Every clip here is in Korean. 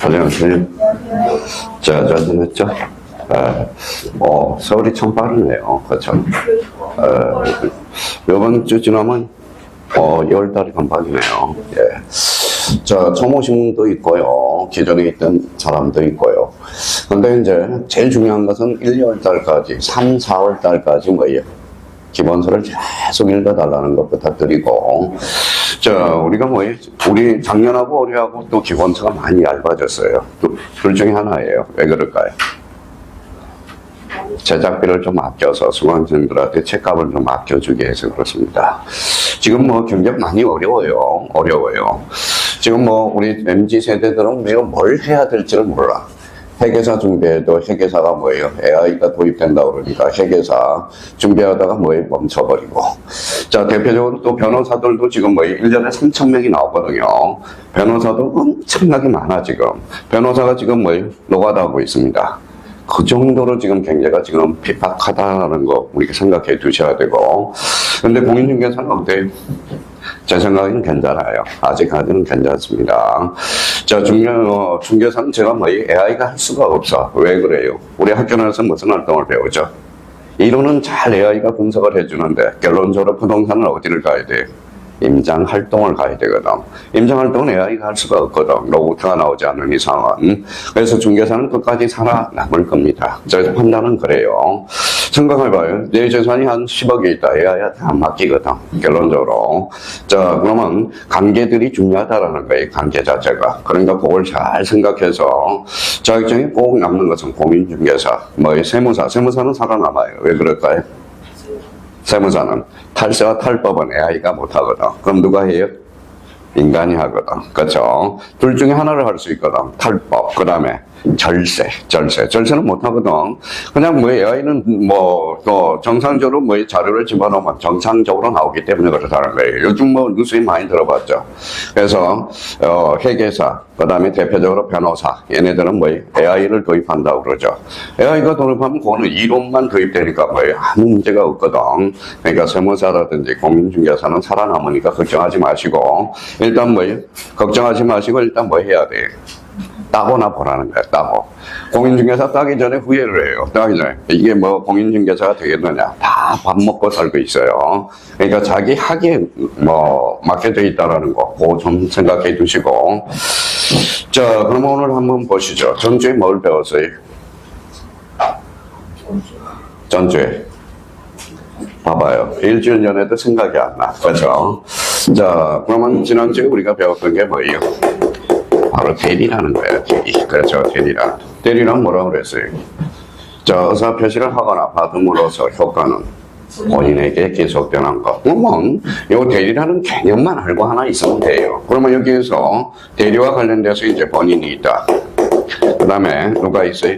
안녕하세요. 자, 잘 지냈죠? 서울이 참 빠르네요. 그렇죠? 이번 주 지나면 2월달이 금방이네요. 예. 자, 처음 오신 분도 있고요. 기존에 있던 사람도 있고요. 근데 이제 제일 중요한 것은 1, 2월달까지, 3, 4월달까지 뭐예요? 기본서를 계속 읽어달라는 것 부탁드리고, 자, 우리가 우리 작년하고 올해하고 또 기본서가 많이 얇아졌어요. 둘 중에 하나예요. 왜 그럴까요? 제작비를 좀 아껴서 수강생들한테 책값을 좀 아껴주기 위해서 그렇습니다. 지금 경제가 많이 어려워요. 지금 우리 MZ 세대들은 내가 뭘 해야 될지를 몰라. 회계사 준비해도 회계사가 뭐예요? AI가 도입된다고 그러니까 회계사 준비하다가 멈춰버리고. 자, 대표적으로 또 변호사들도 지금 1년에 3,000명이 나오거든요. 변호사도 엄청나게 많아, 지금. 변호사가 지금 노가다하고 있습니다. 그 정도로 지금 경제가 지금 핍박하다는 거 우리가 생각해 두셔야 되고. 근데 공인중개사는 어때요? 제 생각에는 괜찮아요. 아직까지는 괜찮습니다. 자, 중개사는 제가 AI가 할 수가 없어. 왜 그래요? 우리 학교에서 무슨 활동을 배우죠? 이론은 잘 AI가 분석을 해주는데, 결론적으로 부동산은 어디를 가야 돼요? 임장 활동을 가야 되거든. 임장 활동은 AI가 할 수가 없거든. 로봇가 나오지 않는 이상은. 그래서 중개사는 끝까지 살아남을 겁니다. 그래서 판단은 그래요. 생각해봐요. 내 재산이 한 10억이 있다. AI한테 안 맡기거든. 결론적으로. 자, 그러면 관계들이 중요하다라는 거예요. 관계 자체가. 그러니까 그걸 잘 생각해서 자격증이 꼭 남는 것은 공인중개사, 세무사. 세무사는 살아남아요. 왜 그럴까요? 세무사는 탈세와 탈법은 AI가 못하거든. 그럼 누가 해요? 인간이 하거든. 그렇죠? 둘 중에 하나를 할 수 있거든. 탈법, 그 다음에 절세는 못하거든. 그냥 AI는 또 정상적으로 자료를 집어넣으면 정상적으로 나오기 때문에 그렇다는 거예요. 요즘 뉴스에 많이 들어봤죠. 그래서 회계사, 그 다음에 대표적으로 변호사, 얘네들은 AI를 도입한다고 그러죠. AI가 도입하면 그거는 이론만 도입되니까 아무 문제가 없거든. 그러니까 세무사라든지 공인중개사는 살아남으니까 걱정하지 마시고, 일단 걱정하지 마시고 일단 해야 돼? 따거나 보라는 거야, 따고. 공인중개사 따기 전에 후회를 해요. 따기 전에. 이게 공인중개사가 되겠느냐. 다 밥 먹고 살고 있어요. 그러니까 자기 학에 맡겨져 있다라는 거, 그거 좀 생각해 두시고. 자, 그럼 오늘 한번 보시죠. 전주에 뭘 배웠어요? 전주에. 봐봐요. 일주일 전에도 생각이 안 나. 그렇죠? 자, 그러면 지난주에 우리가 배웠던 게 뭐예요? 바로 대리라는 거예요. 대리. 그렇죠. 대리란 뭐라고 그랬어요? 자, 의사표시를 하거나 받음으로써 효과는 본인에게 계속되는 것. 그러면 이 대리라는 개념만 알고 하나 있으면 돼요. 그러면 여기에서 대리와 관련돼서 이제 본인이 있다. 그 다음에 누가 있어요?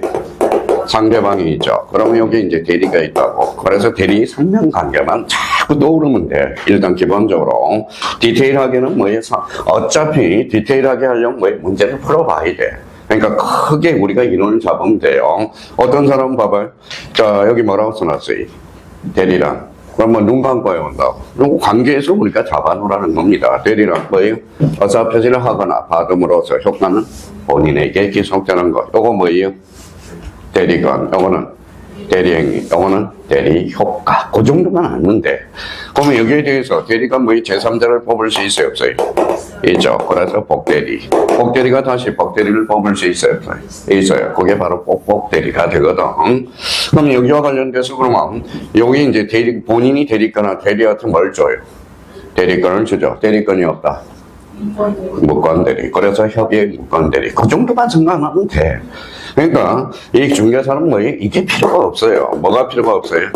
상대방이 있죠. 그러면 여기 이제 대리가 있다고. 그래서 대리 상명관계만 자꾸 떠오르면 돼. 일단 기본적으로. 디테일하게는 어차피 디테일하게 하려면 문제를 풀어봐야 돼. 그러니까 크게 우리가 인원을 잡으면 돼요. 어떤 사람은 봐봐요. 자, 여기 뭐라고 써놨어요? 대리랑. 그럼 눈 감고 온다고. 그리고 관계에서 우리가 잡아놓으라는 겁니다. 대리랑 뭐예요? 의사표시를 하거나 받음으로써 효과는 본인에게 계속되는 것. 요거 뭐예요? 대리관, 요거는 대리행위, 요거는 대리효과. 그 정도만 알면 돼. 그러면 여기에 대해서 대리가 제3자를 뽑을 수 있어요, 없어요? 있죠. 그래서 복대리. 복대리가 다시 복대리를 뽑을 수 있어요, 없어요? 있어요. 그게 바로 복대리가 되거든. 그럼 여기와 관련돼서 그러면 여기 이제 본인이 대리거나 대리한테 뭘 줘요? 대리권을 주죠. 대리권이 없다. 무권대리. 그래서 협의의 무권대리. 그 정도만 생각하면 돼. 그러니까 이 중개사는 이게 필요가 없어요. 뭐가 필요가 없어요?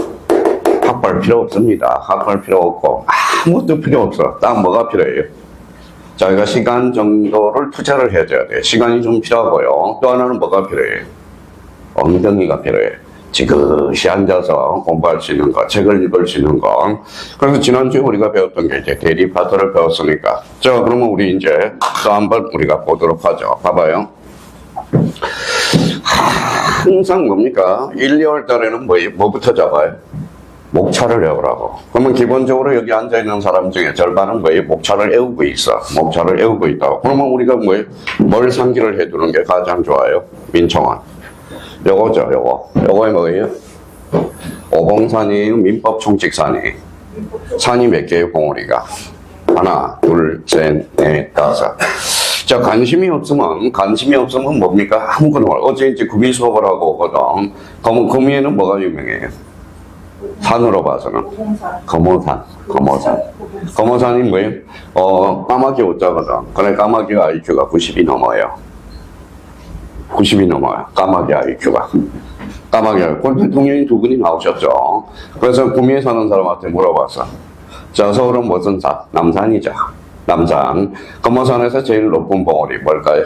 학벌 필요 없습니다. 학벌 필요 없고 아무것도 필요 없어. 딱 뭐가 필요해요? 자기가 시간 정도를 투자를 해줘야 돼. 시간이 좀 필요하고요. 또 하나는 뭐가 필요해요? 엉덩이가 필요해. 지그시 앉아서 공부할 수 있는 거, 책을 읽을 수 있는 거. 그래서 지난주에 우리가 배웠던 게 이제 대리 파트를 배웠으니까. 자, 그러면 우리 이제 또 한번 우리가 보도록 하죠. 봐봐요. 항상 뭡니까? 1, 2월 달에는 뭐부터 잡아요? 목차를 외우라고. 그러면 기본적으로 여기 앉아있는 사람 중에 절반은 뭐예요? 목차를 외우고 있어. 목차를 외우고 있다고. 그러면 우리가 뭐예요? 뭘 상기를 해두는 게 가장 좋아요? 민청원. 요거죠, 요거. 요거에 뭐예요? 오봉산이에요? 민법총칙산이에요? 산이 몇 개예요, 봉우리가? 하나, 둘, 셋, 넷, 다섯. 자, 관심이 없으면 뭡니까? 아무거나. 어제 이제 구미 수업을 하고 오거든. 그러면 구미에는 뭐가 유명해요? 산으로 봐서는 거모산. 거모산이 뭐예요? 까마귀 오자거든. 그래, 까마귀 IQ가 90이 넘어요. 90이 넘어요. 까마귀 IQ가. 까마귀. 권 대통령이 두 분이 나오셨죠. 그래서 구미에 사는 사람한테 물어봤어. 자, 서울은 무슨 산? 남산이죠. 남산. 거모산에서 제일 높은 봉우리 뭘까요?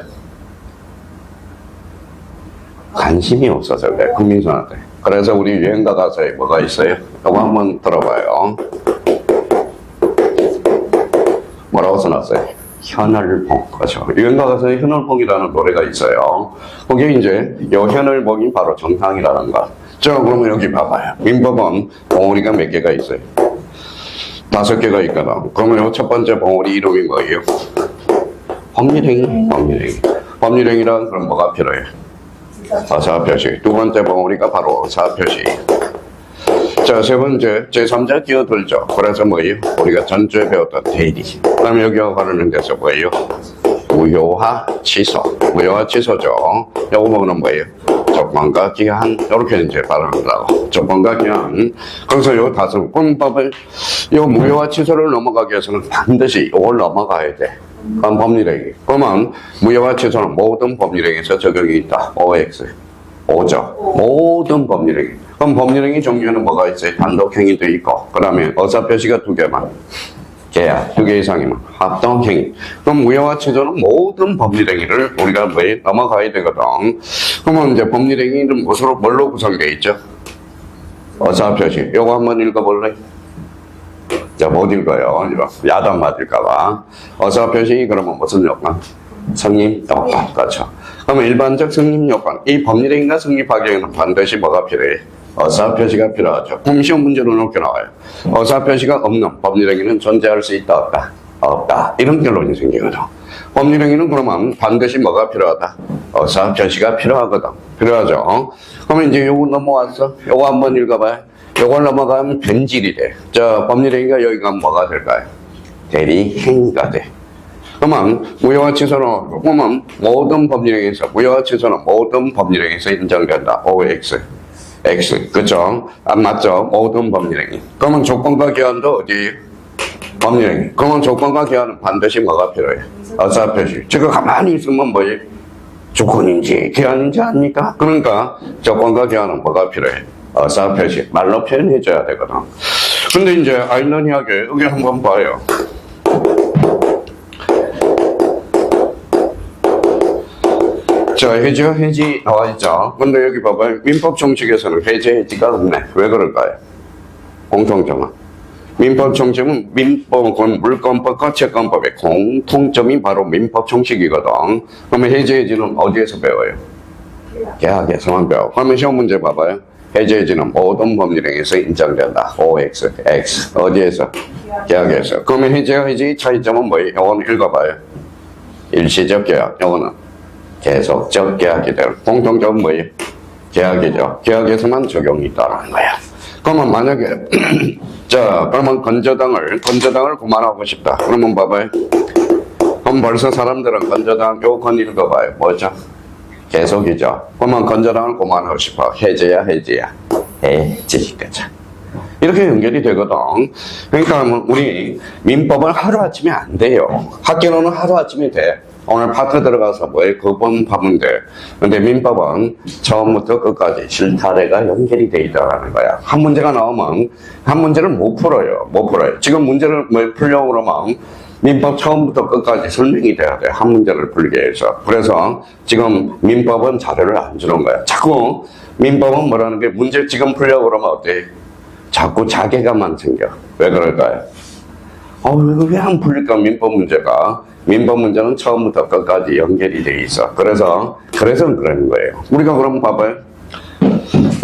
관심이 없어서 그래, 국민선한테. 그래서 우리 여행가 가서에 뭐가 있어요? 이거 한번 들어봐요. 뭐라고 써놨어요? 현을봉. 그렇죠. 여행가 가서에 현을봉이라는 노래가 있어요. 거기에 이제 요 현을봉이 바로 정상이라는 거. 자, 그러면 여기 봐봐요. 민법은 봉우리가 몇 개가 있어요? 5개가 있거든. 그러면 요 첫 번째 봉우리 이름이 뭐예요? 법률행위. 법률행위란 그럼 뭐가 필요해요? 사표시. 두 번째 봉우리가 바로 사표시. 자, 세 번째, 제3자 끼어들죠. 그래서 뭐예요? 우리가 전주에 배웠던 대리. 그 다음에 여기와 관련된 데서 뭐예요? 무효화 취소. 무효화 취소죠. 요거 보면 뭐예요? 조건과 기한. 이렇게 이제 발언한다고. 조건과 기한. 그래서 요 다섯 군법을, 요 무효화 취소를 넘어가기 위해서는 반드시 이걸 넘어가야 돼. 그럼 법률행위. 그러면 무효화 취소는 모든 법률행위에서 적용이 있다. OX. 5죠. 모든 법률행위. 그럼 법률행위 종류에는 뭐가 있어요? 단독행위도 있고, 그 다음에 의사표시가 2개만. 계약 2개 이상이면 합동행위. 그럼 무효화 취소는 모든 법률행위를 우리가 왜 넘어가야 되거든. 그러면 이제 법률행위는 뭘로 구성되어 있죠? 의사표시. 요거 한번 읽어볼래? 자, 못 읽어요. 야단 맞을까봐. 의사표시, 그러면 무슨 요건? 성립 요건. 그렇죠. 그러면 일반적 성립 요건. 이 법률행위가 성립하기 위해서는 반드시 뭐가 필요해? 의사표시가 필요하죠. 그럼 시험 문제로 이렇게 나와요. 의사표시가 없는 법률행위는 존재할 수 있다, 없다? 없다. 이런 결론이 생기거든. 법률행위는 그러면 반드시 뭐가 필요하다? 의사표시가 필요하거든. 필요하죠. 그러면 이제 요거 넘어왔어. 요거 한번 읽어봐요. 요걸 넘어가면 변질이 돼. 자, 법률행위가 여기가 뭐가 될까요? 대리행위가 돼. 그러면 무효화 취소는 보면 모든 법률행위에서 무효화 취소는 모든 법률행위에서 인정된다. OX. X. 그쵸? 안 맞죠? 모든 법률행위. 그러면 조건과 기한도 어디? 법률행위. 그러면 조건과 기한은 반드시 뭐가 필요해? 의사표시. 지금 가만히 있으면 뭐지? 조건인지 기한인지 아닙니까? 그러니까 조건과 기한은 뭐가 필요해? 의사표시. 말로 표현해줘야 되거든. 근데 이제 아이러니하게 여기 한번 봐요. 자, 해지와 해지 나와 있죠. 근데 여기 봐봐요. 민법 정칙에서는 해제, 해지가 없네. 왜 그럴까요? 공통점은. 민법 정칙은 민법은 물권법과 채권법의 공통점이 바로 민법 정칙이거든. 그러면 해제, 해지는 어디에서 배워요? 계약에서만 배워. 그러면 시험 문제 봐봐요. 해제, 해지는 모든 법률행위에서 인정된다. OX, X. 어디에서? 계약에서. 그러면 해제와 해지의 차이점은 뭐예요? 이거는 읽어봐요. 일시적 계약. 이거는 계속적 계약이 될 공통점은 뭐예요? 계약이죠. 계약에서만 적용이 있다는 거야. 그러면 만약에 자, 그러면 건저당을 그만하고 싶다. 그러면 봐봐요. 그럼 벌써 사람들은 건저당 요 건 읽어봐요. 뭐죠? 계속이죠. 그러면 건저당을 그만하고 싶어. 해제야, 해지야? 해지. 그죠? 이렇게 연결이 되거든. 그러니까 우리 민법은 하루아침에 안 돼요. 학교로는 하루아침에 돼. 오늘 파트 들어가서 뭐에 그번 파면 돼. 근데 민법은 처음부터 끝까지 실타래가 연결이 돼 있다는 거야. 한 문제가 나오면 한 문제를 못 풀어요. 지금 문제를 풀려고 그러면 민법 처음부터 끝까지 설명이 돼야 돼. 한 문제를 풀게 해서. 그래서 지금 민법은 자료를 안 주는 거야. 자꾸 민법은 뭐라는 게 문제 지금 풀려고 그러면 어때? 자꾸 자괴감만 생겨. 왜 그럴까요? 왜 안 풀릴까, 민법 문제가? 민법 문제는 처음부터 끝까지 연결이 돼 있어. 그래서 그러는 거예요. 우리가 그럼 봐봐요.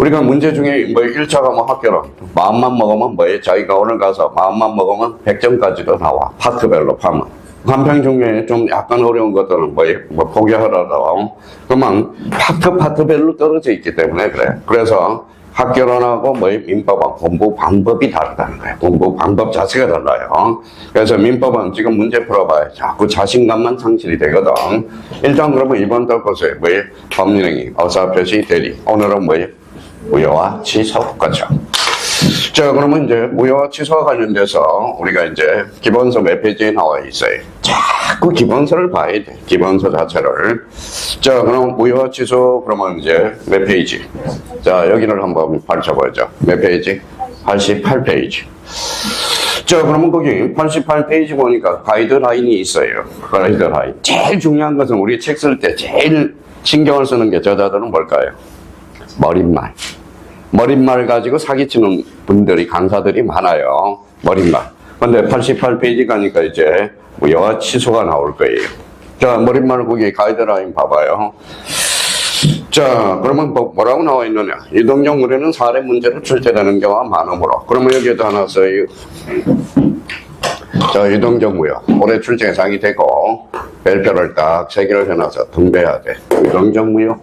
우리가 문제 중에 뭐 1차가 뭐 학교로 마음만 먹으면 뭐에 자기가 오늘 가서 마음만 먹으면 100점까지도 나와. 파트별로 파면. 한편 중에 좀 약간 어려운 것들은 뭐 포기하라고. 그러면 파트별로 떨어져 있기 때문에 그래. 그래서 학교론하고 민법은 공부 방법이 다르다는 거예요. 공부 방법 자체가 달라요. 그래서 민법은 지금 문제 풀어봐야 자꾸 자신감만 상실이 되거든. 일단 그러면 이번 달 것에 법률행위, 어사표시, 대리. 오늘은 무효와 취소 거죠. 자, 그러면 이제 무효와 취소와 관련돼서 우리가 이제 기본서 몇 페이지에 나와 있어요. 자꾸 기본서를 봐야 돼. 기본서 자체를. 자, 그럼 무효와 취소 그러면 이제 몇 페이지? 자, 여기를 한번 펼쳐보죠. 몇 페이지? 88페이지. 자, 그러면 거기 88페이지 보니까 가이드라인이 있어요. 가이드라인. 제일 중요한 것은 우리 책 쓸 때 제일 신경을 쓰는 게 저자들은 뭘까요? 머릿말. 머릿말 가지고 사기치는 분들이, 강사들이 많아요. 머릿말. 근데 88페이지 가니까 이제 무효와 취소가 나올 거예요. 자, 머릿말 거기 가이드라인 봐봐요. 자, 그러면 뭐라고 나와 있느냐. 유동적 무례는 사례 문제로 출제되는 경우가 많으므로. 그러면 여기에도 하나 써요. 자, 유동적 무효. 올해 출제 예상이 되고, 별표를 딱 3개를 해놔서 등배해야 돼. 유동적 무효.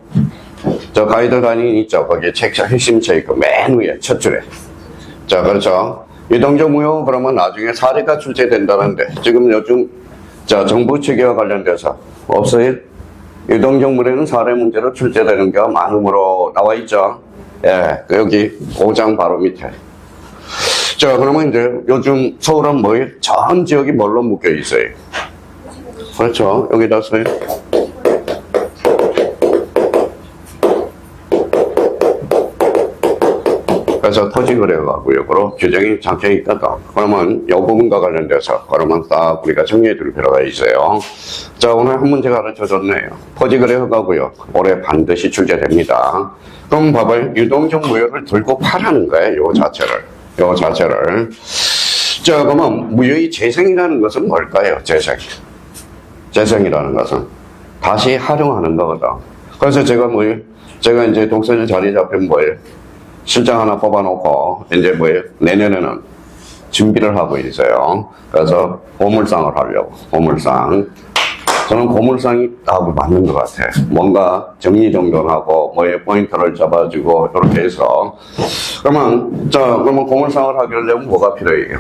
저 가이드라인이 있죠. 거기에 책 핵심 책 있고 맨 위에 첫 줄에. 자, 그렇죠. 유동적 무효 그러면 나중에 사례가 출제된다는데 지금 요즘 자 정부 측과 관련돼서 없어요. 유동적 무례는 사례 문제로 출제되는 경우가 많으므로 나와 있죠. 예, 여기 5장 바로 밑에. 자, 그러면 이제 요즘 서울은 전 지역이 뭘로 묶여 있어요? 그렇죠. 여기다 써요. 그래서 토지거래가 구역으로 규정이 잡혀 있거든. 그러면 이 부분과 관련돼서 그러면 딱 우리가 정리해 둘 필요가 있어요. 자, 오늘 한 문제 가르쳐 줬네요. 토지거래가 구역 올해 반드시 출제됩니다. 그럼 봐봐요. 유동적 무효를 들고 파라는 거예요. 요 자체를. 자, 그러면 무효의 재생이라는 것은 뭘까요? 재생이라는 것은 다시 활용하는 거거든. 그래서 제가 이제 독서실 자리 잡힌 실장 하나 뽑아놓고, 이제 내년에는 준비를 하고 있어요. 그래서 고물상을 하려고, 고물상. 저는 고물상이 하고 맞는 것 같아. 뭔가 정리정돈하고, 포인트를 잡아주고, 이렇게 해서. 그러면 고물상을 하려면 뭐가 필요해요?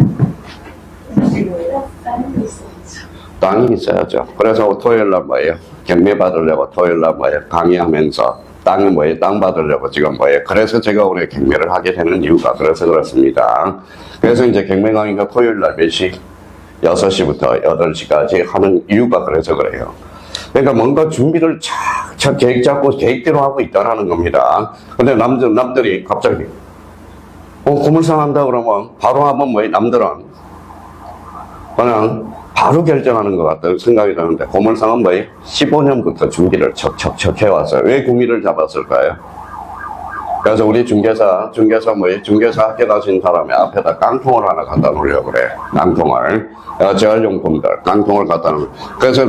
땅이 있어야죠. 그래서 토요일날 경매 받으려고 토요일날 강의하면서 땅 받으려고 지금 그래서 제가 올해 경매를 하게 되는 이유가 그래서 그렇습니다. 그래서 이제 경매 강의가 토요일날 몇 시? 6시부터 8시까지 하는 이유가 그래서 그래요. 그러니까 뭔가 준비를 착 계획 잡고 계획대로 하고 있다는 겁니다. 근데 남들이 갑자기 고물상 한다 그러면 바로 하면 남들은 그냥 바로 결정하는 것 같다는 생각이 드는데 고물상은 15년부터 준비를 척척 해왔어요. 왜 구미를 잡았을까요? 그래서 우리 중개사 학교 가신 사람이 앞에다 깡통을 하나 갖다 놓으려고 그래. 깡통을. 재활용품들, 깡통을 갖다 놓으려고. 그래서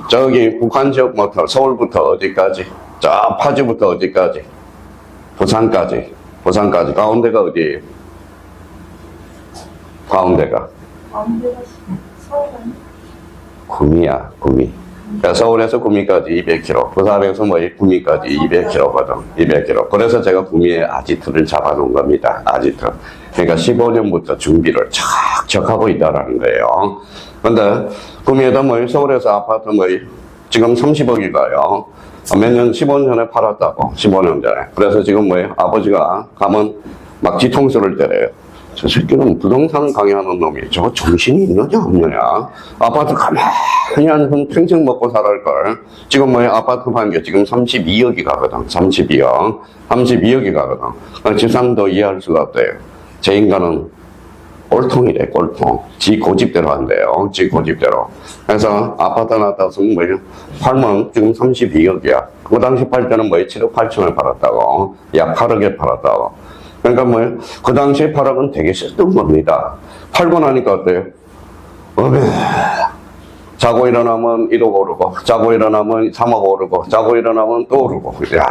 저기 북한 지역부터 서울부터 어디까지? 저 파주부터 어디까지? 부산까지. 가운데가 어디예요? 가운데가 구미야, 구미. 그러니까 서울에서 구미까지 200km, 부산에서 구미까지 200km거든. 200km. 그래서 제가 구미에 아지트를 잡아놓은 겁니다. 아지트. 그러니까 15년부터 준비를 척척 하고 있다라는 거예요. 근데 구미에다 서울에서 아파트 지금 30억이 가요. 몇 년, 15년 전에 팔았다고. 15년 전에. 그래서 지금 아버지가 가면 막 뒤통수를 때려요. 저 새끼는 부동산 강의하는 놈이 저거 정신이 있느냐 없느냐. 아파트 가만히 앉으면 평생 먹고 살을 걸. 지금 아파트 판 게 지금 32억이 가거든. 32억이 가거든. 지상도 이해할 수가 없대요. 제 인간은 꼴통이래, 꼴통. 지 고집대로 한대요. 지 고집대로. 그래서 아파트 하나 따서 팔면 지금 32억이야. 그 당시 팔 때는 7억 8천을 팔았다고. 약 8억에 팔았다고. 그러니까 그 당시에 8억은 되게 썼던 겁니다. 팔고 나니까 어때요? 자고 일어나면 1억 오르고, 자고 일어나면 3억 오르고, 자고 일어나면 또 오르고. 야,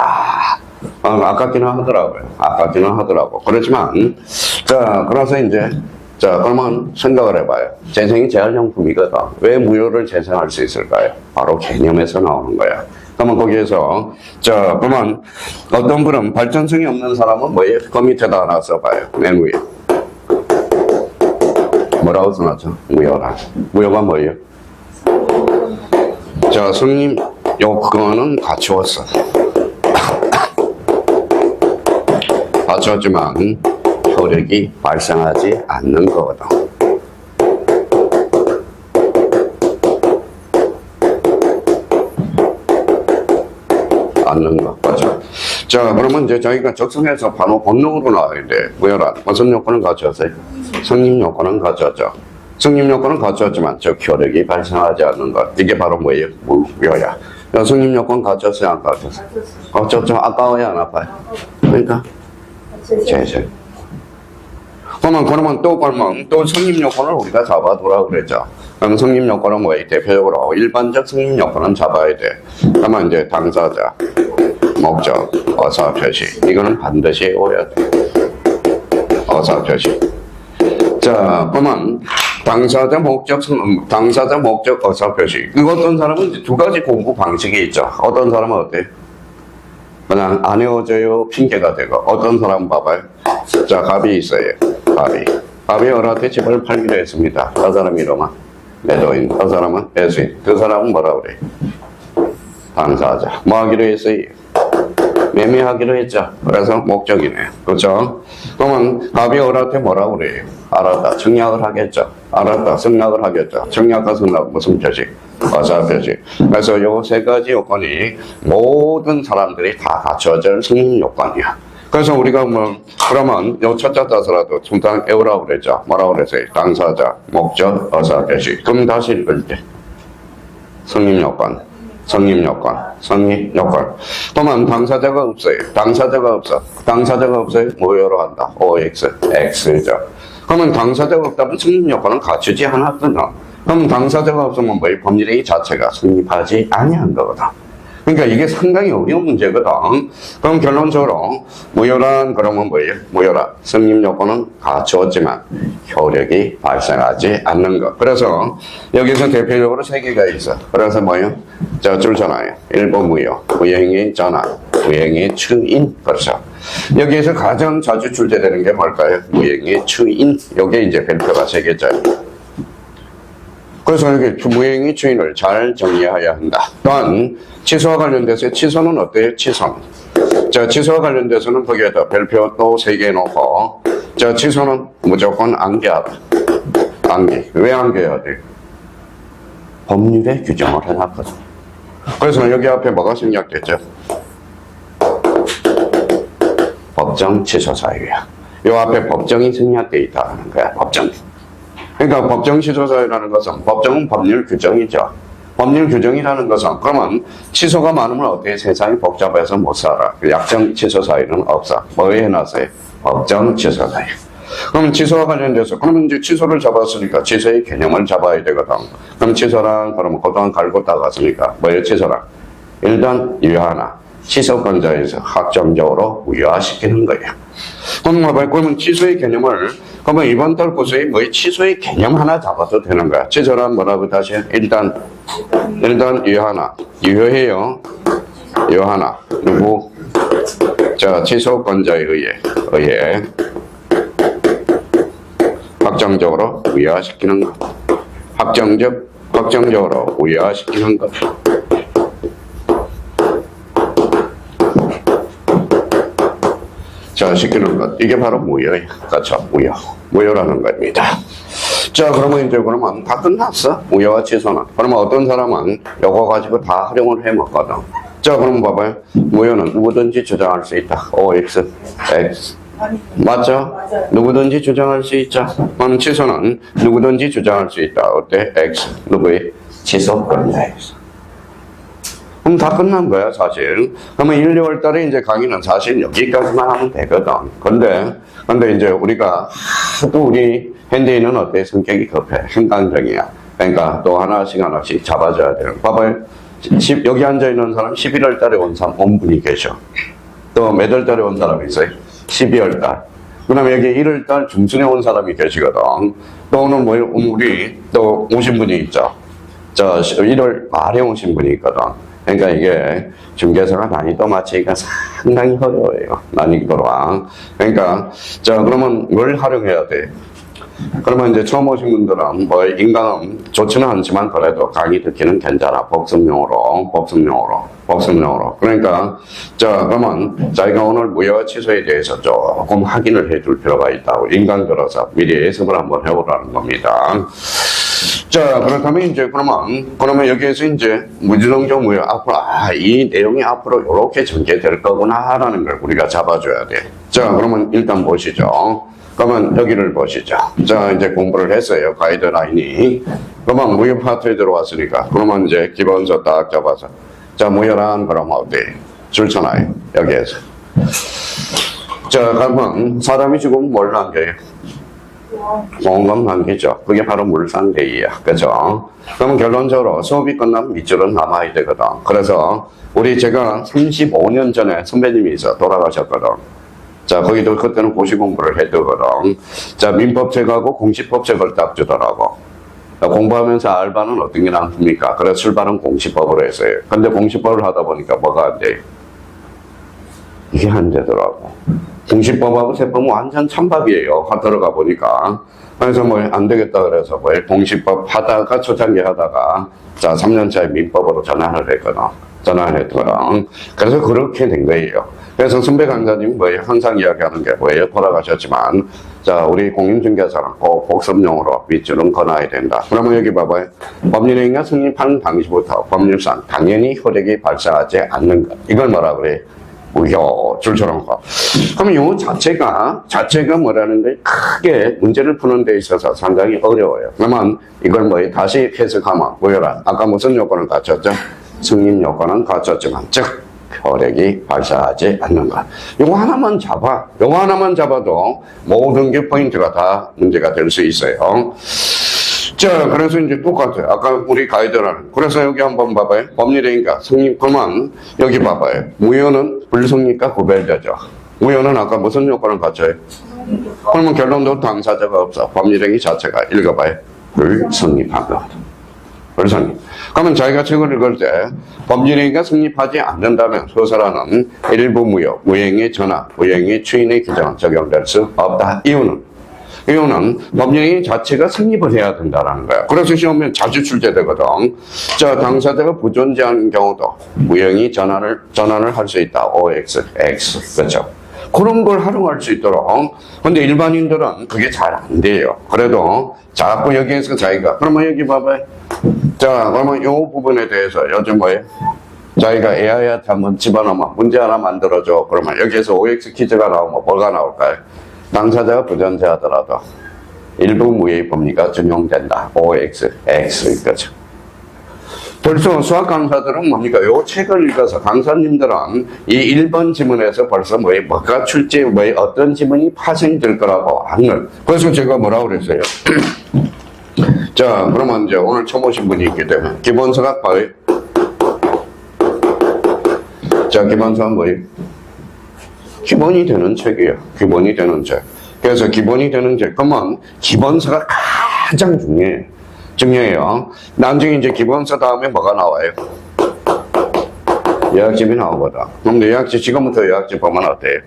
아깝기는 하더라고요. 아깝기는 하더라고. 그렇지만, 자, 그래서 이제, 자, 그러면 생각을 해봐요. 재생이 재활용품이거든. 왜 무효를 재생할 수 있을까요? 바로 개념에서 나오는 거야. 그러면 거기에서, 자, 그러면 어떤 분은 발전성이 없는 사람은 뭐예요? 그 밑에다 하나 써봐요. 맨 위에. 뭐라고 써놨죠? 무효라. 무효가 뭐예요? 자, 성님, 그거는 갖추었어. 갖추었지만, 효력이 발생하지 않는 거거든. 않는 거. 맞죠? 자, 그러면 이제 저희가 적성해서 바로 본능으로 나와야 돼. 무효란. 무슨 요건을 갖추었어요? 성립 요건은 갖추었죠. 성립 요건은 갖추었지만, 즉, 효력이 발생하지 않는 것. 이게 바로 뭐예요? 무효야. 성립 요건 갖추었어요? 안 갖추었어요? 갖추었죠. 아까워요? 안 아파요? 그러니까, 재생. 그러면 또 성립 요건을 우리가 잡아두라 그랬죠. 그럼 성립 요건은 뭐예요? 대표적으로 일반적 성립 요건은 잡아야 돼. 그러면 이제 당사자, 목적, 어사 표시. 이거는 반드시 외워야 돼. 어사 표시. 자, 그러면 당사자, 목적, 어사 표시. 이거 어떤 사람은 이제 두 가지 공부 방식이 있죠. 어떤 사람은 어때? 그냥 안 외워져요 핑계가 되고, 어떤 사람 봐봐요. 자, 갑이 있어요. 갑이 어라한테 집을 팔기로 했습니다. 그 사람이 이름은 매도인, 그 사람은 매수인. 그 사람은 뭐라 그래? 당사자. 뭐 하기로 했어요? 매매하기로 했죠. 그래서 목적이네요. 그렇죠? 그러면 갑이 어라한테 뭐라 그래요? 알았다. 청약을 하겠죠. 알았다. 승낙을 하겠죠. 청약과 승낙 무슨 표시? 어사 표시. 그래서 요 세 가지 요건이 모든 사람들이 다 갖춰질 승인 요건이야. 그래서 우리가 그러면 요 첫째 따서라도 중단 외우라고 그랬죠. 뭐라고 그랬어요? 당사자, 목적, 어사 표시. 그럼 다시 읽을 때. 성립 요건. 그러면 당사자가 없어요. 당사자가 없어요. 무효로 한다. OX, X죠. 그러면 당사자가 없다면 성립 요건은 갖추지 않았거든. 그럼 당사자가 없으면 뭐예요? 법률행위 자체가 성립하지 아니한 거거든. 그러니까 이게 상당히 어려운 문제거든. 그럼 결론적으로 무효란 그러면 뭐예요? 무효란 성립 요건은 갖추었지만 효력이 발생하지 않는 것. 그래서 여기서 대표적으로 세 개가 있어. 그래서 뭐예요? 자, 줄잖아요. 1번 무효, 무효행위 전환, 무효행위 추인. 그렇죠. 여기에서 가장 자주 출제되는 게 뭘까요? 무효행위 추인. 요게 이제 별표가 세 개짜리. 그래서 이렇게 무효행위 추인을 잘 정리해야 한다. 또한 취소와 관련돼서 취소는 어때요? 취소는. 자, 취소와 관련돼서는 거기에다 별표 또 3개 놓고, 자, 취소는 무조건 암기하라. 암기. 왜 암기해야 돼? 법률에 규정을 해놨거든. 그래서 여기 앞에 뭐가 생략됐죠? 법정 취소 사유야. 요 앞에 법정이 생략돼 있다는 거야. 법정. 그러니까 법정 취소 사유라는 것은, 법정은 법률 규정이죠. 법률 규정이라는 것은, 그러면 취소가 많으면 어떻게 세상이 복잡해서 못 살아. 약정 취소 사유는 없어. 뭐 해놨어요? 법정 취소 사유. 그럼 취소와 관련돼서, 그러면 이제 취소를 잡았으니까 취소의 개념을 잡아야 되거든. 그럼 취소랑, 그러면 그동안 갈고 닦았으니까, 뭐예요, 취소랑? 일단, 유효하나. 취소권자에서 확정적으로 무효화시키는 거예요. 그러면 취소의 개념을, 그러면 이번 달 고소에 뭐의 취소의 개념 하나 잡아도 되는 거야. 취소란 뭐라고 다시? 일단 유효하나. 유효해요. 유효하나. 누구? 자, 취소권자에 의해 확정적으로 무효화시키는 것. 확정적으로 무효화시키는 것. 자, 시키는 것. 이게 바로 무효예요. 그렇죠. 무효라는 겁니다. 자, 그러면 이제 그러면 다 끝났어. 무효와 취소는. 그러면 어떤 사람은 요거 가지고 다 활용을 해 먹거든. 자, 그럼 봐봐요. 무효는 누구든지 주장할 수 있다. OX, X. 맞죠? 누구든지 주장할 수 있죠. 그럼 취소는 누구든지 주장할 수 있다. 어때? X. 누구의? 취소권자에서. 그럼 다 끝난 거야, 사실. 그러면 1, 2월 달에 이제 강의는 사실 여기까지만 하면 되거든. 근데 이제 우리가 하도 우리 현대인은 어때? 성격이 급해. 행간적이야. 그러니까 또 하나씩 잡아줘야 돼요. 봐봐요. 여기 앉아있는 사람 11월 달에 온 분이 계셔. 또 몇 월달에 온 사람이 있어요? 12월달. 그 다음에 여기 1월달 중순에 온 사람이 계시거든. 또 오늘 뭐, 우리 또 오신 분이 있죠. 1월 말에 오신 분이 있거든. 그러니까 이게 중개사가 난이도 맞추기가 상당히 어려워요. 난이도랑. 그러니까, 그러면 뭘 활용해야 돼? 그러면 이제 처음 오신 분들은 뭐 인간은 좋지는 않지만 그래도 강의 듣기는 괜찮아. 복습용으로. 그러니까, 그러면 자기가 오늘 무효 취소에 대해서 조금 확인을 해줄 필요가 있다고. 인간 들어서 미리 예습을 한번 해보라는 겁니다. 그렇다면 이제 그러면 여기에서 이제 무지동적 무효 앞으로, 이 내용이 앞으로 이렇게 전개될 거구나라는 걸 우리가 잡아줘야 돼. 그러면 일단 보시죠. 그러면 여기를 보시죠. 이제 공부를 했어요. 가이드라인이. 그러면 무효 파트에 들어왔으니까. 그러면 이제 기본서 딱 잡아서. 무효란 그럼 어디? 줄쳐놔요. 여기에서. 그러면 사람이 지금 뭘 남겨요? 공감 남기죠. 그게 바로 물상대이야. 그죠? 그러면 결론적으로 수업이 끝나면 밑줄은 남아야 되거든. 그래서 제가 35년 전에 선배님이 있어 돌아가셨거든. 거기도 그때는 고시 공부를 해두거든. 민법책하고 공시법책을 딱 주더라고. 공부하면서 알바는 어떤 게 남습니까? 그래서 출발은 공시법으로 했어요. 근데 공시법을 하다 보니까 뭐가 안 돼? 이게 안 되더라고. 공시법하고 세법은 완전 찬밥이에요. 들어가 보니까. 그래서 안 되겠다 그래서 공시법 하다가 초창기 하다가 3년차에 민법으로 전환을 했거든. 그래서 그렇게 된 거예요. 그래서 선배 강사님 항상 이야기하는 게 뭐예요? 돌아가셨지만 우리 공인중개사는 꼭 복습용으로 밑줄은 그어놔야 된다. 그러면 여기 봐봐요. 법률행위가 성립하는 당시부터 법률상 당연히 효력이 발생하지 않는 것. 이걸 뭐라 그래? 무효, 줄처럼 거. 그럼 요 자체가 뭐라는 게 크게 문제를 푸는 데 있어서 상당히 어려워요. 그러면 이걸 다시 해석하면 무효란. 아까 무슨 요건을 갖췄죠? 승인 요건은 갖췄지만, 즉, 효력이 발생하지 않는 것. 요거 하나만 잡아도 모든 게 포인트가 다 문제가 될 수 있어요. 그래서 이제 똑같아요. 아까 우리 가이드라는. 그래서 여기 한번 봐봐요. 법률행위가 성립, 그만 여기 봐봐요. 무효는 불성립과 구별되죠. 무효는 아까 무슨 요건을 갖춰요? 그러면 결론도 당사자가 없어. 법률행위 자체가 읽어봐요. 불성립한 것. 불성립. 그러면 자기가 책을 읽을 때 법률행위가 성립하지 않는다면 소설하는 일부 무효, 무효행위 전환, 무효행위 추인의 규정은 적용될 수 없다. 이유는 법률행위 자체가 성립을 해야 된다는 거야. 그래서 시험에 자주 출제되거든. 당사자가 부존재하는 경우도 무효행위 전환을 할 수 있다. OX, X. 그렇죠. 그런 걸 활용할 수 있도록. 근데 일반인들은 그게 잘 안 돼요. 그래도 자꾸 여기에서 자기가, 그러면 여기 봐봐요. 그러면 이 부분에 대해서 요즘 자기가 AI한테 한번 집어넣으면 문제 하나 만들어줘. 그러면 여기에서 OX 퀴즈가 나오면 뭐가 나올까요? 당사자가 부존재하더라도 일부 무효의 법리가 적용된다. OX, X. 거죠. 벌써 수학 강사들은 뭡니까? 요 책을 읽어서 강사님들은 이 1번 지문에서 벌써 뭐가 출제, 어떤 지문이 파생될 거라고 하는. 그래서 제가 뭐라고 그랬어요? 그러면 이제 오늘 처음 오신 분이 있기 때문에 기본서가 뭐예요? 기본서는 뭐예요? 기본이 되는 책이에요. 기본이 되는 책. 그래서 기본이 되는 책. 그러면 기본서가 가장 중요해요. 나중에 이제 기본서 다음에 뭐가 나와요? 요약집이 나오거든. 그럼 요약집, 지금부터 요약집 보면 어때요?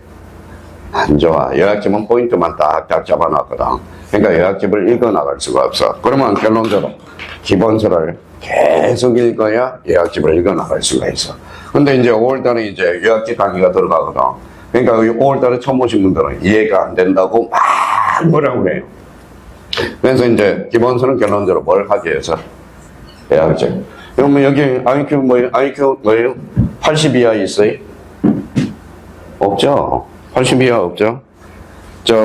안 좋아. 요약집은 포인트만 딱 잡아놨거든. 그러니까 요약집을 읽어나갈 수가 없어. 그러면 결론적으로 기본서를 계속 읽어야 요약집을 읽어나갈 수가 있어. 근데 이제 5월달에 이제 요약집 강의가 들어가거든. 그러니까 5월달에 처음 오신 분들은 이해가 안 된다고 막 뭐라고 해요. 그래서 이제 기본서는 결론적으로 뭘 하기 위해서? 요약집. 그러면 여기 IQ 뭐예요? 80 이하 있어요? 없죠? 80 이하 없죠?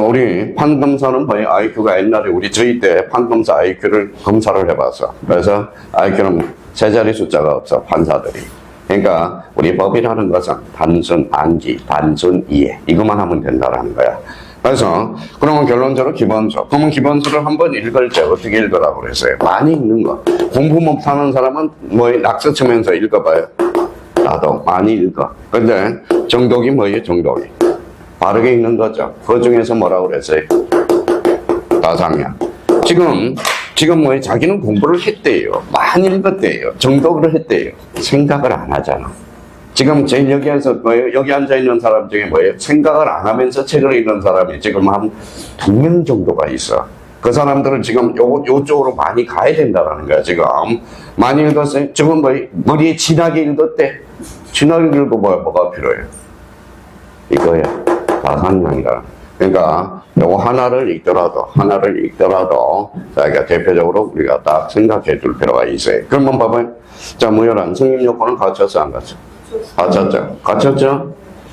우리 판검사는 뭐예요? IQ가 옛날에 저희 때 판검사 IQ를 검사를 해봤어. 그래서 IQ는 세 자리 숫자가 없어, 판사들이. 그러니까 우리 법이라는 것은 단순 암기, 단순 이해, 이것만 하면 된다는 거야. 그래서 그러면 결론적으로 기본서. 그러면 기본서를 한번 읽을 때 어떻게 읽으라고 그랬어요? 많이 읽는 거. 공부 못하는 사람은 낙서 치면서 읽어봐요. 다도 많이 읽어. 근데 정독이 뭐예요? 정독이 바르게 읽는 거죠. 그 중에서 뭐라고 그랬어요? 다상량. 지금 뭐 자기는 공부를 했대요. 많이 읽었대요. 정독을 했대요. 생각을 안 하잖아. 지금 제일 여기에서 뭐예요? 여기 앉아 있는 사람 중에 뭐예요? 생각을 안 하면서 책을 읽는 사람이 지금 한 2명 정도가 있어. 그 사람들은 지금 요쪽으로 많이 가야 된다는 거야, 지금. 많이 읽었어요? 지금 뭐, 머리에 진하게 읽었대? 진하게 읽고 뭐가 필요해? 이거야. 다상량이라. 그러니까, 요거 하나를 읽더라도, 자기가 대표적으로 우리가 딱 생각해 줄 필요가 있어요. 그러면 봐봐요. 자, 무효란 승인 요건은 갖췄어, 안 갖췄어?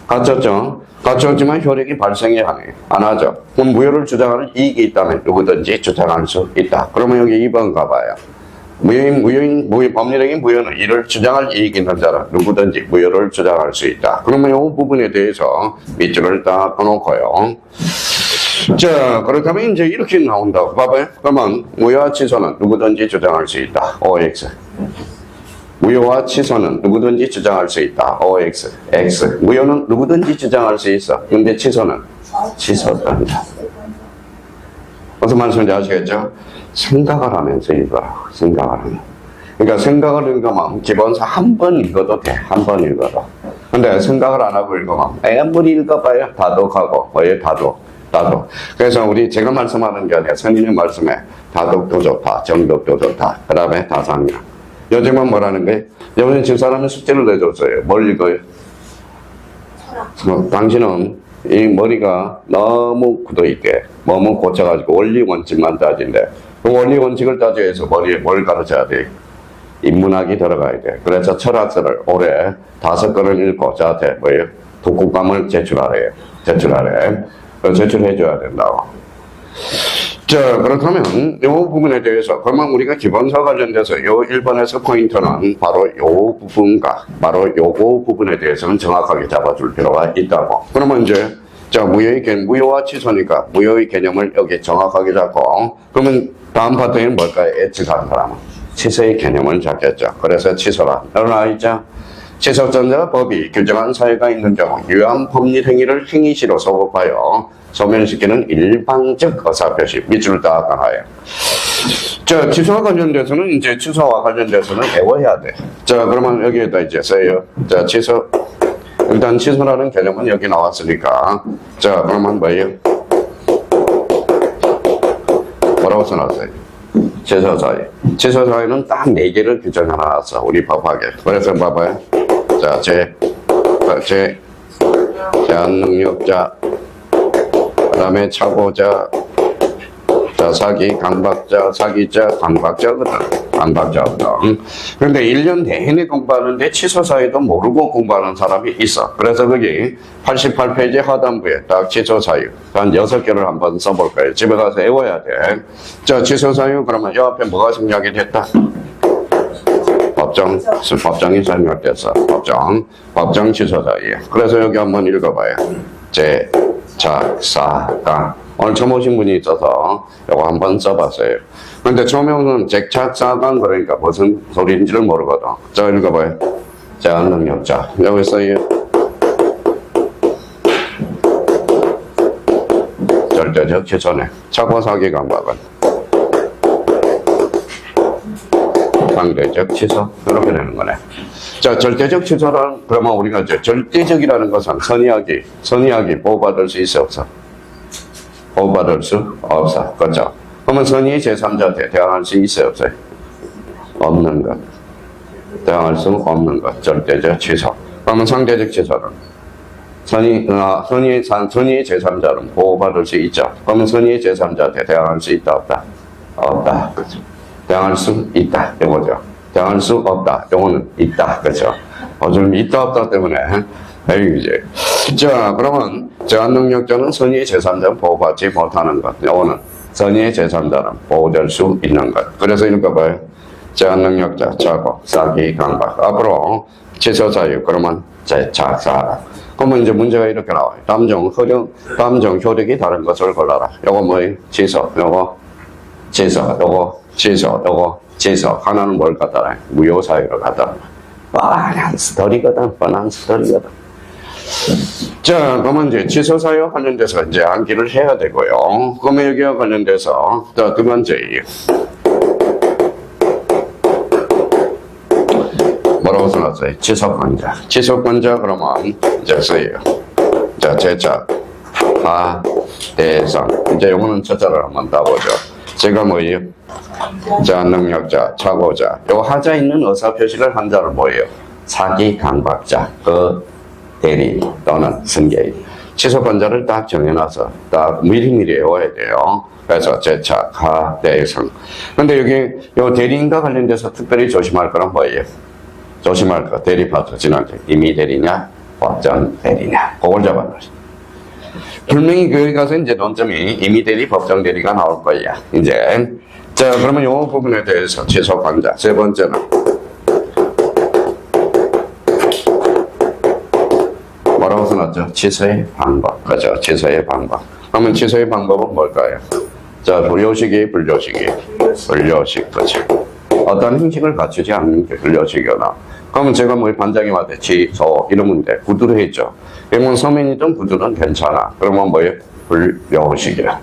갖췄죠? 갖췄지만 효력이 발생이 안 하죠. 그럼 무효를 주장하는 이익이 있다면 누구든지 주장할 수 있다. 그러면 여기 2번 가봐요. 법률적인 무효는 이를 주장할 이익이 있는 자는 누구든지 무효를 주장할 수 있다. 그러면 이 부분에 대해서 밑줄을 딱 꺼놓고요. 자, 그렇다면 이제 이렇게 나온다고 봐봐요. 그러면 무효와 취소는 누구든지 주장할 수 있다. OX. 무효와 취소는 누구든지 주장할 수 있다. OX. X. 무효는 누구든지 주장할 수 있어. 근데 취소는 취소한다. 무슨 말씀인지 아시겠죠? 생각을 하면서 읽어라. 생각을 하면. 그러니까 생각을 읽으면 기본서 한 번 읽어도 돼. 한 번 읽어도. 근데 생각을 안 하고 읽으면 아무리 읽어봐야 다독하고 뭐에 다독. 그래서 제가 말씀하는 게 아니라 선생님 말씀에 다독도 좋다. 정독도 좋다. 그 다음에 다상량. 요즘은 뭐라는 거예요? 요즘 집사람이 숙제를 내줬어요. 뭘 읽어요? 당신은 이 머리가 너무 굳어있게 너무 고쳐가지고 원리 원칙만 따진대. 그 원리 원칙을 따져야 해서 머리에 뭘 가르쳐야 돼? 인문학이 들어가야 돼. 그래서 철학서를 올해 5권을 읽고 저한테 뭐예요? 독후감을 제출하래. 제출해줘야 된다고. 자, 그렇다면 이 부분에 대해서 그러면 우리가 기본서 관련돼서 이 1번에서 포인트는 바로 이 부분과 바로 요거 부분에 대해서는 정확하게 잡아줄 필요가 있다고. 그러면 이제 자, 무효와 취소니까 무효의 개념을 여기 정확하게 잡고 그러면 다음 파트에는 뭘까요? 예측하는 사람은 취소의 개념을 잡겠죠. 그래서 취소라. 여러분 있죠? 취소전자 법이 규정한 사유가 있는 경우 유한 법률 행위를 행위시로 소급하여 소멸시키는 일방적 의사표시 밑줄 딱 하나요. 자, 취소와 관련돼서는 외워야 돼. 자, 그러면 여기에다 이제 써요. 자, 취소. 일단 취소라는 개념은 여기 나왔으니까. 자, 그러면 뭐예요? 뭐라고 써놨어요? 취소 사유. 취소 사유는 딱 4개를 규정해놨어. 우리 법학에. 그래서 봐봐요. 자, 제한능력자. 그 다음에 착오자, 자, 사기, 강박자, 사기자, 강박자거든. 그런데 1년 내내 공부하는데 취소사유도 모르고 공부하는 사람이 있어. 그래서 거기 88페이지 하단부에 딱 취소사유. 한 6개를 한번 써볼 거예요. 집에 가서 외워야 돼. 자, 취소사유, 그러면 이 앞에 뭐가 생략이 됐다? 법정이 생략됐어. 법정 취소사유. 그래서 여기 한번 읽어봐요. 제작사가 오늘 처음 오신 분이 있어서 이거 한번 써봤어요. 근데 처음에는 제작사가 그러니까 무슨 소리인지를 모르거든. 자, 읽어봐요. 제한능력자. 여기 써요. 절대적 취소네. 착오사기 강박은 상대적 취소. 이렇게 되는 거네. 자, 절대적 취소란, 그러면 우리가 이제 절대적이라는 것은 선의하기 보호받을 수 있어, 없어? 보호받을 수 없어. 그렇죠? 그러면 선의의 제3자한테 대항할 수 있어, 없어요? 없는 것. 대항할 수 없는 것. 절대적 취소. 그러면 상대적 취소는? 선의의 제3자는 보호받을 수 있죠. 그러면 선의의 제3자한테 대항할 수 있다, 없다? 없다. 그렇죠? 대항할 수 있다. 이거죠. 대항할 수 없다. 요거는 있다. 그렇죠? 좀 있다 없다 때문에 이제. 자, 그러면 제한능력자는 선의의 제3자는 보호받지 못하는 것. 요거는 선의의 제3자는 보호될 수 있는 것. 그래서 읽어봐요. 제한능력자, 착오, 사기, 강박. 앞으로 취소사유. 그러면 제작사. 그러면 이제 문제가 이렇게 나와요. 담정 효력이 다른 것을 골라라. 요거 뭐예요? 취소. 요거 취소. 요거 취소. 요거 취소. 하나는 뭘 갖다라? 무효사유를 갖다. 뻔한 스토리거든, 뻔한 스토리거든. 자, 그러면 이제 취소사유와 관련돼서 이제 암기를 해야 되고요. 그러면 여기와 관련돼서, 자, 두 번째. 뭐라고 써놨어요? 지속권자. 지속권자 그러면 이제 써요. 자, 제작, 하, 대상. 이제 요거는 저자를 한번 따보죠. 제가 뭐예요? 자, 능력자, 착오자. 요 하자 있는 의사표시를 한자를 뭐예요? 사기, 강박자, 대리 또는 승계인. 지속권자를 딱 정해놔서 딱 미리미리 외워야 돼요. 그래서 제착, 하, 대상. 근데 여기 요 대리인과 관련돼서 특별히 조심할 거는 뭐예요? 조심할 거, 대리 파트, 지난주. 임의 대리냐, 법정 대리냐. 그걸 잡아놔. 분명히 거기 가서 이제 논점이 임의 대리, 법정 대리가 나올 거야. 이제. 자, 그러면 요 부분에 대해서 지속권자. 세 번째는. 뭐라고 써놨죠? 취소의 방법. 그죠? 취소의 방법. 그러면 취소의 방법은 뭘까요? 자, 불효식이, 불효식이. 불효식, 그죠? 어떤 형식을 갖추지 않는 게 불효식이거나. 그러면 제가 뭐 반장님한테 취소 이러면 돼. 구두로 했죠. 그러면 서면이든 구두는 괜찮아. 그러면 뭐예요? 불효식이야.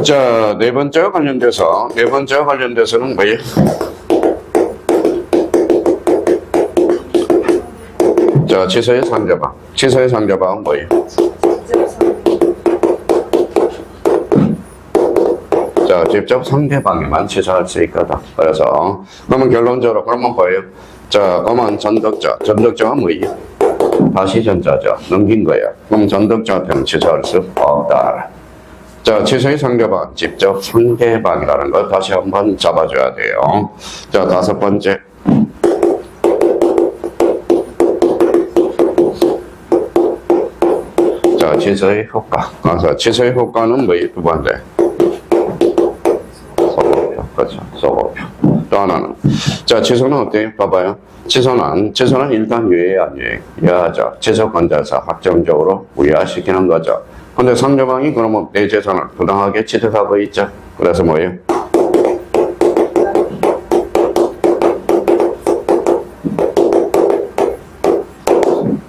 자, 네 번째와 관련돼서는 뭐예요? 자, 취소의 상대방. 취소의 상대방은 뭐예요? 자, 직접 상대방에만 취소할 수 있거든. 그래서, 그러면 결론적으로, 그러면 뭐예요? 자, 그러면 전덕자가 뭐예요? 다시 전자죠. 넘긴 거예요. 그럼 전덕자한테는 취소할 수 없다. 자, 취소의 상대방, 직접 상대방이라는 걸 다시 한번 잡아줘야 돼요. 자, 다섯 번째. 자, 취소의 효과. 그래서 취소의 효과는 뭐예요? 두 번째. 소고표. 그렇죠. 소고표. 또 하나는. 자, 취소는 어때요? 봐봐요. 취소는 일단 유예, 안 유예? 유예하죠. 취소권자에서 확정적으로 무효화시키는 거죠. 근데 상대방이 그러면 내 재산을 부당하게 취득하고 있죠. 그래서 뭐예요?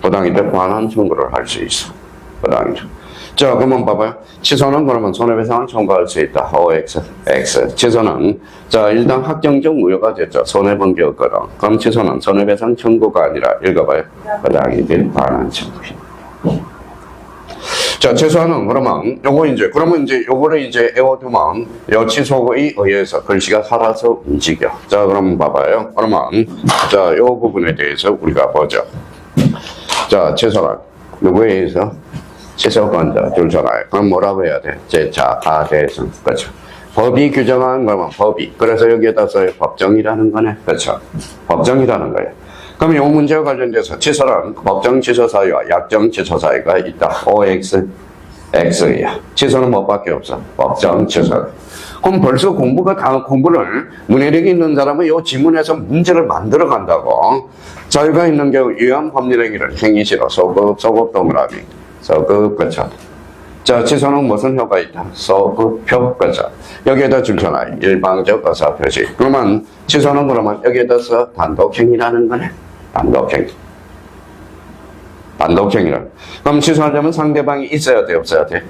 부당이득 반환 청구를 할 수 있어. 부당이득. 자, 그러면 봐봐요. 취소는 그러면 손해배상을 청구할 수 있다. OX, X. 취소는, 자, 일단 확정적 무효가 됐죠. 손해본 게 없거든. 그럼 취소는 손해배상 청구가 아니라, 읽어봐요. 부당이득 반환 청구. 자, 취소는 그러면, 요거를 이제 외워두면, 요 취소에 의해서 글씨가 살아서 움직여. 자, 그럼 봐봐요. 그러면, 자, 요 부분에 대해서 우리가 보죠. 자, 취소는 누구에 의해서? 취소권자 줄쳐놔요. 그럼 뭐라고 해야 돼? 제착, 대상. 그렇죠. 법이 규정한 거면 법이. 그래서 여기에다 써요. 법정이라는 거네. 그렇죠. 법정이라는 거예요. 그럼 이 문제와 관련돼서 취소는 법정 취소 사유와 약정 취소 사유가 있다. OX, X야. 취소는 뭐밖에 없어? 법정 취소. 그럼 벌써 공부를 문해력이 있는 사람은 이 지문에서 문제를 만들어 간다고. 자유가 있는 경우 유한 법률 행위를 행위시로 소급 동그라미. 소급, 그쵸. 자, 취소는 무슨 효과 있다? 소급표, 그쵸. 여기에다 줄쳐놔요. 일방적 의사표시. 그러면 취소는 그러면 여기에다 써 단독행위라는 거네. 단독행위를. 그럼 취소하려면 상대방이 있어야 돼, 없어야 돼?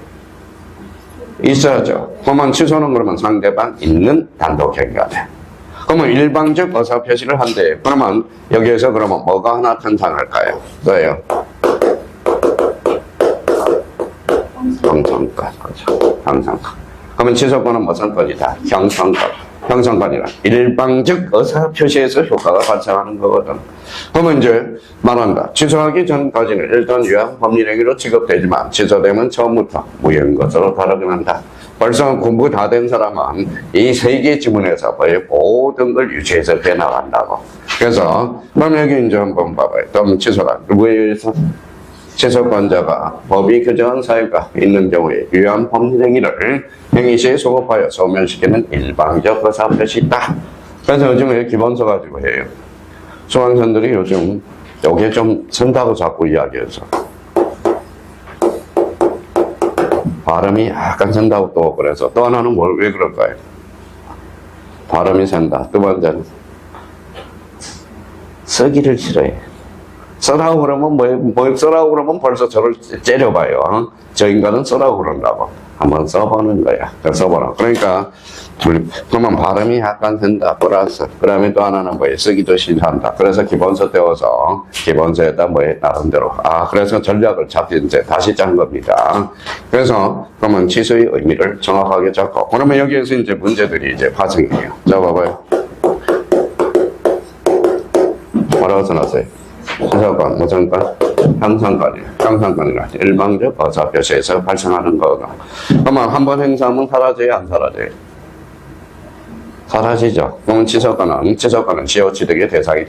있어야죠. 그러면 취소는 그러면 상대방 있는 단독행위가 돼. 그러면 일방적 의사표시를 한대. 그러면 여기에서 그러면 뭐가 하나 탄생할까요? 뭐예요? 형성권, 그렇죠. 형성권. 그러면 취소권은 무슨 권이다? 형성권. 형성권이란 일방적 의사표시에서 효과가 발생하는 거거든. 그러면 이제 말한다. 취소하기 전까지는 일단 유한 법률행위로 취급되지만 취소되면 처음부터 무효인 것으로 다루긴한다. 벌써 공부 다 된 사람은 이 세 개 지문에서 모든 걸 유추해서 빼나간다고. 그래서 그럼 여기 이제 한번 봐봐요. 그럼 취소란 누구에 의해서? 취소권자가 법이 규정한 사유가 있는 경우에 유한 법률행위를 행위시에 소급하여 소멸시키는 일방적 의사표시 있다. 그래서 요즘에 기본서 가지고 해요. 수강생들이 요즘 요게 좀 쓴다고 자꾸 이야기해서 발음이 약간 센다고 또 그래서 또 하나는 왜 그럴까요? 발음이 센다. 두 번째는 쓰기를 싫어해. 쓰라고 그러면 뭘 쓰라고 그러면 벌써 저를 째려봐요. 저 인간은 쓰라고 그런다고. 한번 써보는 거야. 써보라. 그러니까, 그러면 발음이 약간 된다. 플러스. 그 다음에 또 하나는 뭐예요? 쓰기도 싫어한다. 그래서 기본서 떼워서, 기본서에다 뭐에 나름대로. 그래서 전략을 잡히 이제 다시 짠 겁니다. 그래서, 그러면 치수의 의미를 정확하게 잡고. 그러면 여기에서 이제 문제들이 이제 파생해요. 자, 봐봐요. 뭐라고 써놨어요? 수사관, 무선관, 향상관이에요. 향상관이라 일방적 어사표시에서 발생하는 거가. 그러면 한번 행사하면 사라져요, 안 사라져요? 사라지죠. 그러면 지석관은 지오 취득의 대상이